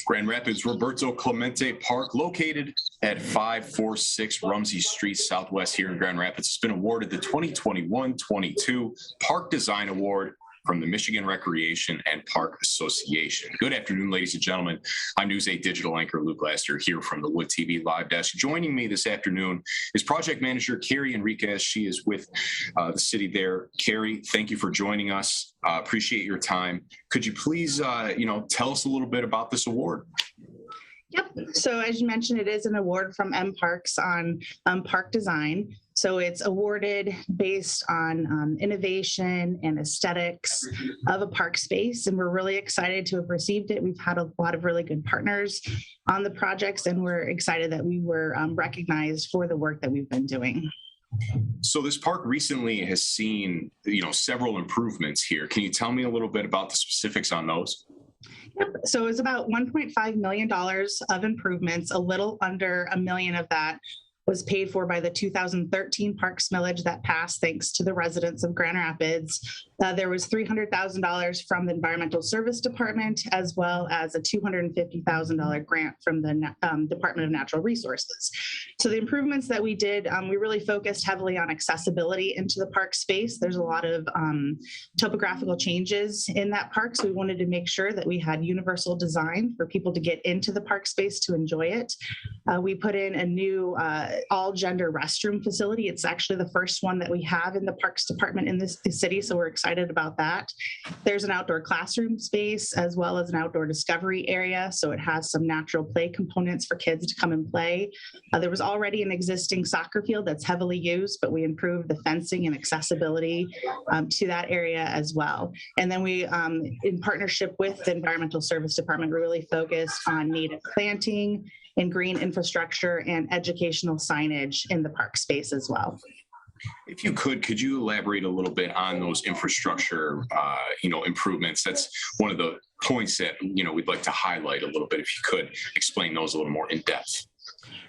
Grand Rapids Roberto Clemente Park, located at 546 Rumsey Street Southwest here in Grand Rapids, has been awarded the 2021-22 Park Design Award from the Michigan Recreation and Park Association. Good afternoon, ladies and gentlemen. I'm News 8 digital anchor Luke Laster here from the Wood TV Live Desk. Joining me this afternoon is project manager Carrie Enriquez. She is with the city there. Carrie, thank you for joining us. Appreciate your time. Could you please, tell us a little bit about this award? Yep. So as you mentioned, it is an award from M Parks on park design. So it's awarded based on innovation and aesthetics of a park space. And we're really excited to have received it. We've had a lot of really good partners on the projects, and we're excited that we were recognized for the work that we've been doing. So this park recently has seen, several improvements here. Can you tell me a little bit about the specifics on those? Yep. So it's about $1.5 million of improvements. A little under $1 million of that was paid for by the 2013 Parks millage that passed thanks to the residents of Grand Rapids. There was $300,000 from the Environmental Service Department, as well as a $250,000 grant from the Department of Natural Resources. So the improvements that we did, we really focused heavily on accessibility into the park space. There's a lot of topographical changes in that park, so we wanted to make sure that we had universal design for people to get into the park space to enjoy it. We put in a new all-gender restroom facility. It's actually the first one that we have in the Parks Department in this city, so we're excited about that. There's an outdoor classroom space as well as an outdoor discovery area, so it has some natural play components for kids to come and play. There was already an existing soccer field that's heavily used, but we improved the fencing and accessibility to that area as well. And then we, in partnership with the Environmental Service Department, really focused on native planting and green infrastructure and educational signage in the park space as well. If you could you elaborate a little bit on those infrastructure, improvements? That's one of the points that, we'd like to highlight a little bit. If you could explain those a little more in depth.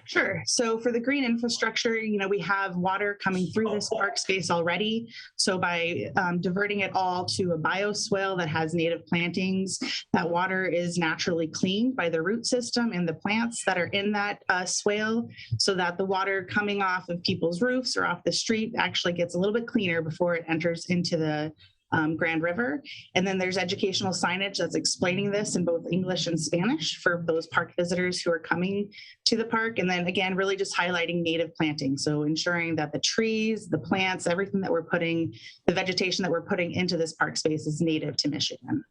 Sure. So for the green infrastructure, we have water coming through this park space already. So by diverting it all to a bioswale that has native plantings, that water is naturally cleaned by the root system and the plants that are in that swale, so that the water coming off of people's roofs or off the street actually gets a little bit cleaner before it enters into the Grand River. And then there's educational signage that's explaining this in both English and Spanish for those park visitors who are coming to the park. And then again, really just highlighting native planting. So ensuring that the trees, the plants, everything that the vegetation that we're putting into this park space is native to Michigan.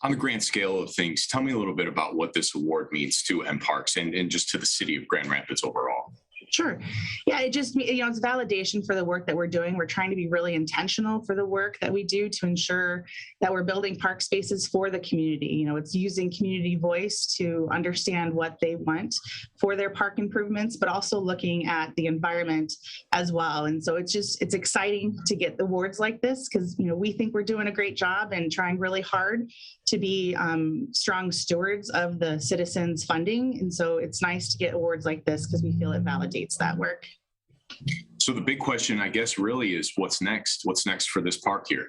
On the grand scale of things, tell me a little bit about what this award means to M Parks and just to the city of Grand Rapids overall. Sure. Yeah, it just, it's validation for the work that we're doing. We're trying to be really intentional for the work that we do to ensure that we're building park spaces for the community. It's using community voice to understand what they want for their park improvements, but also looking at the environment as well. And so it's exciting to get awards like this because, we think we're doing a great job and trying really hard to be strong stewards of the citizens' funding. And so it's nice to get awards like this because we feel it validates that work. So the big question, I guess, really is what's next? What's next for this park here?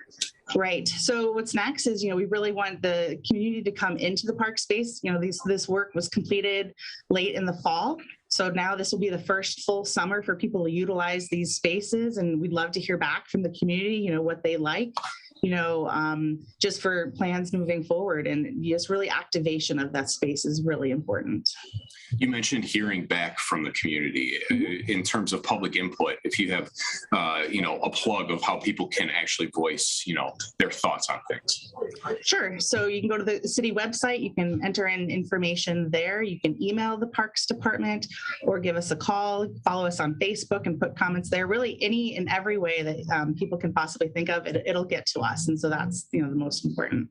Right. So what's next is, we really want the community to come into the park space. This work was completed late in the fall. So now this will be the first full summer for people to utilize these spaces. And we'd love to hear back from the community, what they like, just for plans moving forward. And just really activation of that space is really important. You mentioned hearing back from the community in terms of public input. If you have, a plug of how people can actually voice, their thoughts on things. Sure. So you can go to the city website. You can enter in information there. You can email the Parks Department or give us a call, follow us on Facebook and put comments there. Really any and every way that people can possibly think of, it'll get to us. And so that's, the most important.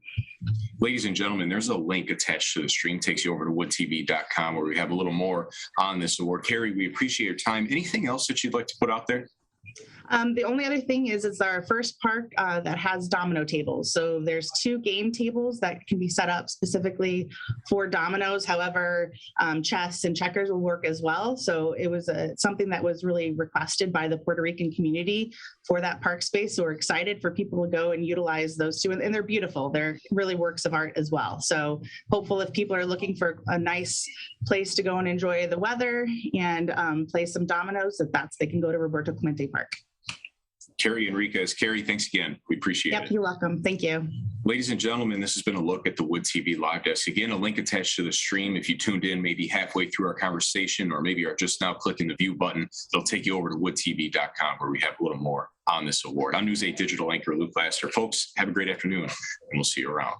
Ladies and gentlemen, there's a link attached to the stream, takes you over to woodtv.com where we have a little more on this award. Carrie, we appreciate your time. Anything else that you'd like to put out there? The only other thing is it's our first park that has domino tables. So there's 2 game tables that can be set up specifically for dominoes. However, chess and checkers will work as well. So it was something that was really requested by the Puerto Rican community for that park space. So we're excited for people to go and utilize those 2. And they're beautiful. They're really works of art as well. So hopeful if people are looking for a nice place to go and enjoy the weather and play some dominoes, they can go to Roberto Clemente Park. Carrie Enriquez. Carrie, thanks again. We appreciate it. Yep, you're welcome. Thank you. Ladies and gentlemen, this has been a look at the Wood TV Live Desk. Again, a link attached to the stream. If you tuned in maybe halfway through our conversation or maybe are just now clicking the view button, it'll take you over to woodtv.com where we have a little more on this award. I'm News 8 digital anchor Luke Laster. Folks, have a great afternoon, and we'll see you around.